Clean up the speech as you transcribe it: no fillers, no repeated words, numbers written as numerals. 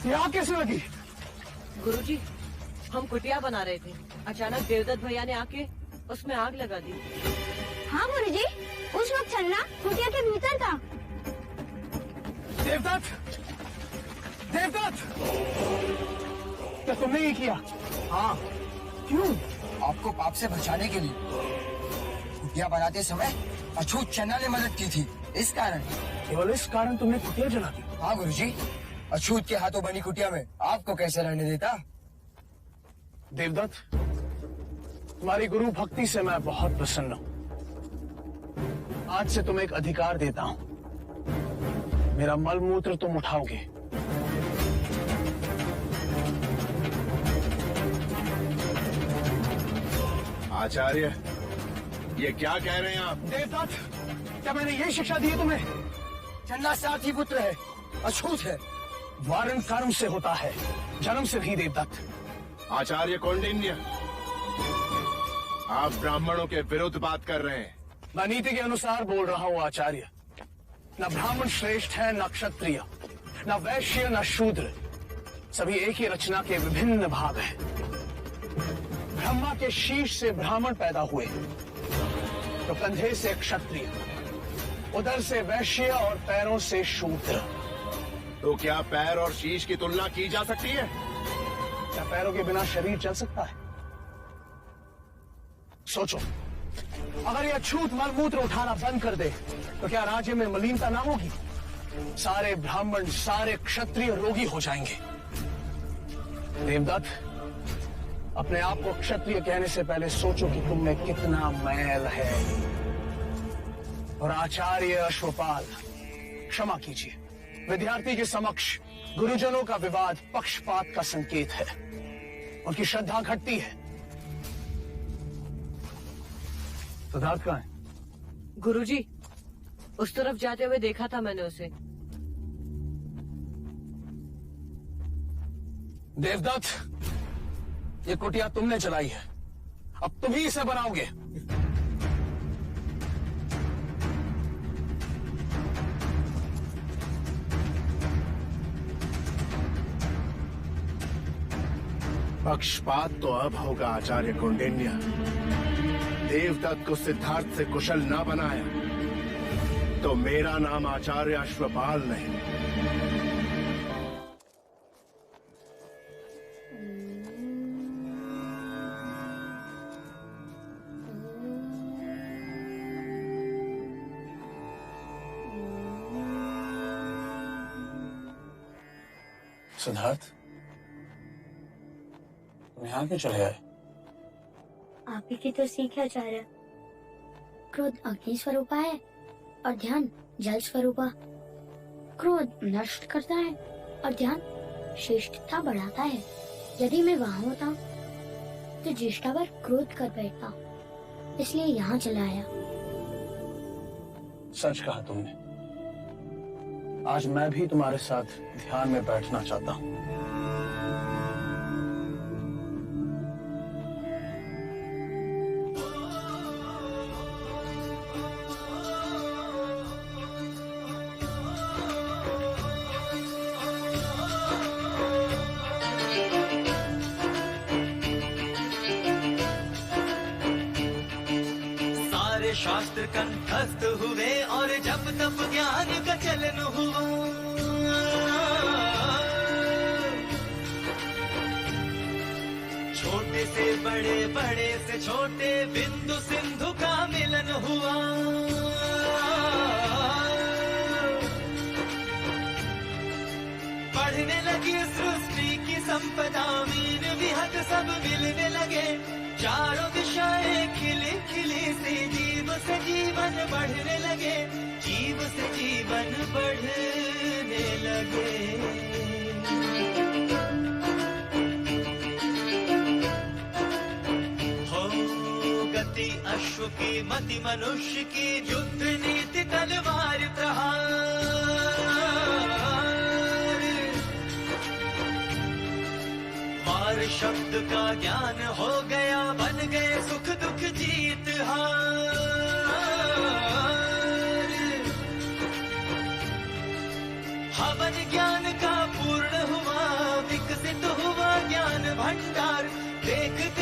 ये आग कैसे लगी? गुरुजी, हम कुटिया बना रहे थे, अचानक देवदत्त भैया ने आके उसमें आग लगा दी। हाँ गुरुजी, उस वक्त छन्ना कुटिया के भीतर था। देवदत्त, देवदत्त, क्या तुमने ये किया? हाँ, क्यों? आपको पाप से बचाने के लिए। कुटिया बनाते समय अछूत छन्ना ने मदद की थी, इस कारण। केवल इस कारण तुमने कुटिया जला दी? हाँ गुरुजी, अछूत के हाथों बनी कुटिया में आपको कैसे रहने देता? देवदत्त, तुम्हारी गुरु भक्ति से मैं बहुत प्रसन्न हूँ। आज से तुम्हें एक अधिकार देता हूँ, मेरा मल मूत्र तुम उठाओगे। आचार्य, ये क्या कह रहे हैं आप? देवदत्त, क्या मैंने ये शिक्षा दी है तुम्हें? छन्ना सारथी पुत्र है, अछूत है। वारण कर्म से होता है, जन्म से भी। देवदत्त, आचार्य कौंडिन्य, आप ब्राह्मणों के विरुद्ध बात कर रहे हैं। मैं नीति के अनुसार बोल रहा हूँ आचार्य। न ब्राह्मण श्रेष्ठ है, न क्षत्रिय, न वैश्य, न शूद्र। सभी एक ही रचना के विभिन्न भाग हैं। ब्रह्मा के शीश से ब्राह्मण पैदा हुए, तो कंधे से क्षत्रिय, उदर से वैश्य और पैरों से शूद्र। तो क्या पैर और शीश की तुलना की जा सकती है? क्या पैरों के बिना शरीर चल सकता है? सोचो, अगर यह अछूत मलमूत्र उठाना बंद कर दे तो क्या राज्य में मलिनता ना होगी? सारे ब्राह्मण, सारे क्षत्रिय रोगी हो जाएंगे। देवदत्त, अपने आप को क्षत्रिय कहने से पहले सोचो कि तुम में कितना मैल है। और आचार्य अश्वपाल, क्षमा कीजिए, विद्यार्थी के समक्ष गुरुजनों का विवाद पक्षपात का संकेत है। उनकी श्रद्धा घटती है। सिद्धार्थ कहाँ है? गुरुजी, उस तरफ जाते हुए देखा था मैंने उसे। देवदत्त, ये कुटिया तुमने चलाई है, अब तुम ही इसे बनाओगे। पक्षपात तो अब होगा आचार्य कौंडिन्य। देवदत्त को सिद्धार्थ से कुशल ना बनाया तो मेरा नाम आचार्य अश्वपाल नहीं। सिद्धार्थ, तुम यहाँ क्यों चले आए? आप ही की तो सीख है आचार्य। क्रोध अग्नि स्वरूपा है और ध्यान जल स्वरूपा। क्रोध नष्ट करता है और ध्यान श्रेष्ठता बढ़ाता है। यदि मैं वहाँ होता तो ज्येष्ठा पर क्रोध कर बैठता, इसलिए यहाँ चला आया। सच कहा तुमने। आज मैं भी तुम्हारे साथ ध्यान में बैठना चाहता हूँ। शास्त्र कंठस्थ हुए और जब तब ज्ञान का चलन हुआ। छोटे से बड़े, बड़े से छोटे, बिंदु सिंधु का मिलन हुआ। बढ़ने लगी सृष्टि की संपदा, मीन विहत सब मिलने लगे। चारों दिशाएं खिली खिली सी, जीव से जीवन बढ़ने लगे, जीव से जीवन बढ़ने लगे। हो गति अश्व की, मति मनुष्य की, युद्ध नीति तलवार प्रहार। वार शब्द का ज्ञान हो गया, बन गए सुख दुख जीत हार। हवन ज्ञान का पूर्ण हुआ, देखते